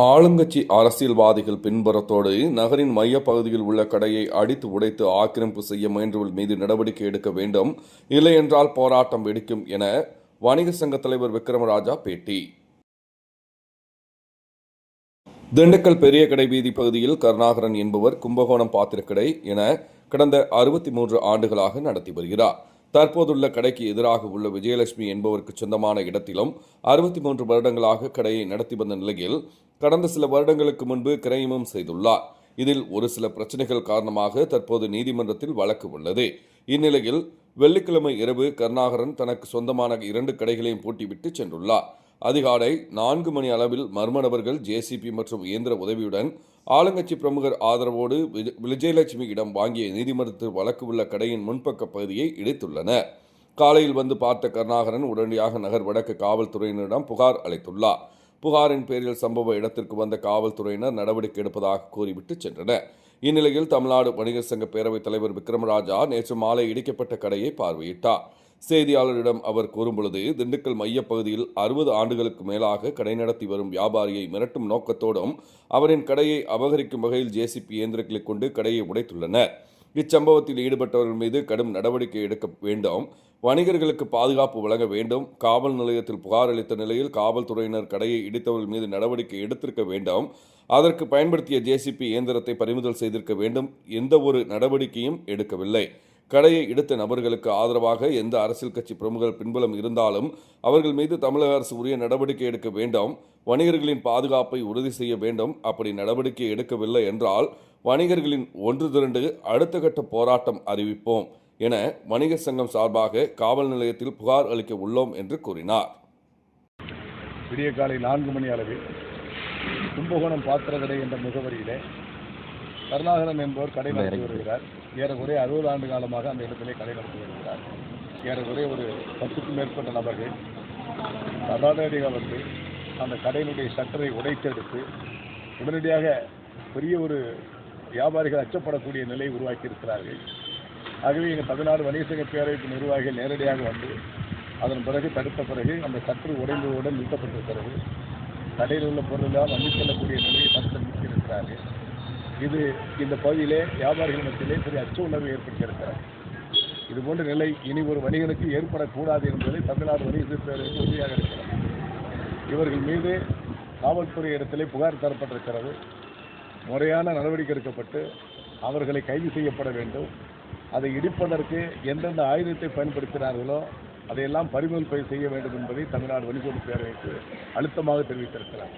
ஆளுங்கட்சி அரசியல்வாதிகள் பின்புறத்தோடு நகரின் மையப்பகுதியில் உள்ள கடையை அடித்து உடைத்து ஆக்கிரமிப்பு செய்ய முயன்றவர்கள் மீது நடவடிக்கை எடுக்க வேண்டும், இல்லையென்றால் போராட்டம் வெடிக்கும் என வணிக சங்க தலைவர் விக்ரமராஜா பேட்டி. திண்டுக்கல் பெரிய கடை வீதி பகுதியில் கருணாகரன் என்பவர் கும்பகோணம் பாத்திரக்கடை என கடந்த 63 ஆண்டுகளாக நடத்தி வருகிறார். தற்போதுள்ள கடைக்கு எதிராக உள்ள விஜயலட்சுமி என்பவருக்கு சொந்தமான இடத்திலும் 63 வருடங்களாக கடையை நடத்தி வந்த நிலையில் கடந்த சில வருடங்களுக்கு முன்பு கிரயமும் செய்துள்ளார். இதில் ஒரு சில பிரச்சனைகள் காரணமாக தற்போது நீதிமன்றத்தில் வழக்கு உள்ளது. இந்நிலையில் வெள்ளிக்கிழமை இரவு கருணாகரன் தனக்கு சொந்தமான 2 கடைகளையும் பூட்டிவிட்டு சென்றுள்ளார். அதிகாலை 4 மணி அளவில் மர்ம நபர்கள் ஜேசிபி மற்றும் இயந்திர உதவியுடன் ஆளுங்கட்சி பிரமுகர் ஆதரவோடு விஜயலட்சுமியிடம் வாங்கிய நீதிமன்றத்தில் வழக்கு உள்ள கடையின் முன்பக்க பகுதியை இடித்துள்ளனர். காலையில் வந்து பார்த்த கருணாகரன் உடனடியாக நகர் வடக்கு காவல்துறையினரிடம் புகார் அளித்துள்ளார். புகாரின் பேரில் சம்பவ இடத்திற்கு வந்த காவல்துறையினர் நடவடிக்கை எடுப்பதாக கூறிவிட்டு சென்றனர். இந்நிலையில் தமிழ்நாடு வணிகர் சங்க பேரவைத் தலைவர் விக்ரமராஜா நேற்று மாலை இடிக்கப்பட்ட கடையை பார்வையிட்டார். செய்தியாளரிடம் அவர் கூறும்பொழுது, திண்டுக்கல் மையப்பகுதியில் 60 ஆண்டுகளுக்கு மேலாக கடை நடத்தி வரும் வியாபாரியை மிரட்டும் நோக்கத்தோடும் அவரின் கடையை அபகரிக்கும் வகையில் ஜேசிபி இயந்திரங்களை கொண்டு கடையை உடைத்துள்ளனர். இச்சம்பவத்தில் ஈடுபட்டவர்கள் மீது கடும் நடவடிக்கை எடுக்க வேண்டும், வணிகர்களுக்கு பாதுகாப்பு வழங்க வேண்டும், காவல் நிலையத்தில் புகார் அளித்த நிலையில் காவல்துறையினர் கடையை இடித்தவர்கள் மீது நடவடிக்கை எடுத்திருக்க வேண்டும், அதற்கு பயன்படுத்திய ஜேசிபி இயந்திரத்தை பறிமுதல் செய்திருக்க வேண்டும். எந்த ஒரு நடவடிக்கையும் எடுக்கவில்லை. கடையை இடித்த நபர்களுக்கு ஆதரவாக எந்த அரசியல் கட்சி பிரமுகர் பின்புலம் இருந்தாலும் அவர்கள் மீது தமிழக அரசு உரிய நடவடிக்கை எடுக்க வேண்டும், வணிகர்களின் பாதுகாப்பை உறுதி செய்ய வேண்டும். அப்படி நடவடிக்கை எடுக்கவில்லை என்றால் வணிகர்களின் ஒன்று திரண்டு அடுத்த கட்ட போராட்டம் அறிவிப்போம் என வணிகர் சங்கம் சார்பாக காவல் நிலையத்தில் புகார் அளிக்க உள்ளோம் என்று கூறினார். விடிய காலை 4 மணி அளவில் கும்பகோணம் பாத்திரக்கடை என்ற முகவரியிலே கருணாகரன் என்பவர் கடை நடத்தி வருகிறார். ஏறக்குறைய 60 ஆண்டு காலமாக அந்த இடத்திலே கடை நடத்தி வருகிறார். ஏறக்குறைய ஒரு 10க்கும் மேற்பட்ட நபர்கள் உடனடியாக வந்து அந்த கடையினுடைய சட்டரை உடைத்தெடுத்து உடனடியாக பெரிய ஒரு வியாபாரிகள் அச்சப்படக்கூடிய நிலையை உருவாக்கி இருக்கிறார்கள். ஆகவே எங்கள் தமிழ்நாடு வணிக சங்க பேரவைக்கு நிர்வாகிகள் நேரடியாக வந்து அதன் பிறகு தடுத்த பிறகு அந்த சற்று உடைந்தவுடன் நிறுத்தப்பட்ட பிறகு கடையில் உள்ள பொருளெல்லாம் வண்டி செல்லக்கூடிய நிலையை சற்று நிறுத்தியிருக்கிறார்கள். இது இந்த பகுதியிலே வியாபாரிகள் மத்தியிலே பெரிய அச்ச உணர்வை ஏற்படுத்தியிருக்கிறார். இதுபோன்ற நிலை இனி ஒரு வணிகனுக்கு ஏற்படக்கூடாது என்பதை தமிழ்நாடு வணிக சங்க பேரவைக்கு உறுதியாக இருக்கிறது. இவர்கள் மீது காவல்துறை இடத்திலே புகார் தரப்பட்டிருக்கிறது. முறையான நடவடிக்கை எடுக்கப்பட்டு அவர்களை கைது செய்யப்பட வேண்டும். அதை இடிப்பதற்கு எந்தெந்த ஆயுதத்தை பயன்படுத்தினார்களோ அதையெல்லாம் பறிமுதல் செய்ய வேண்டும் என்பதை தமிழ்நாடு வணிக பேரவைக்கு அழுத்தமாக தெரிவித்திருக்கிறார்.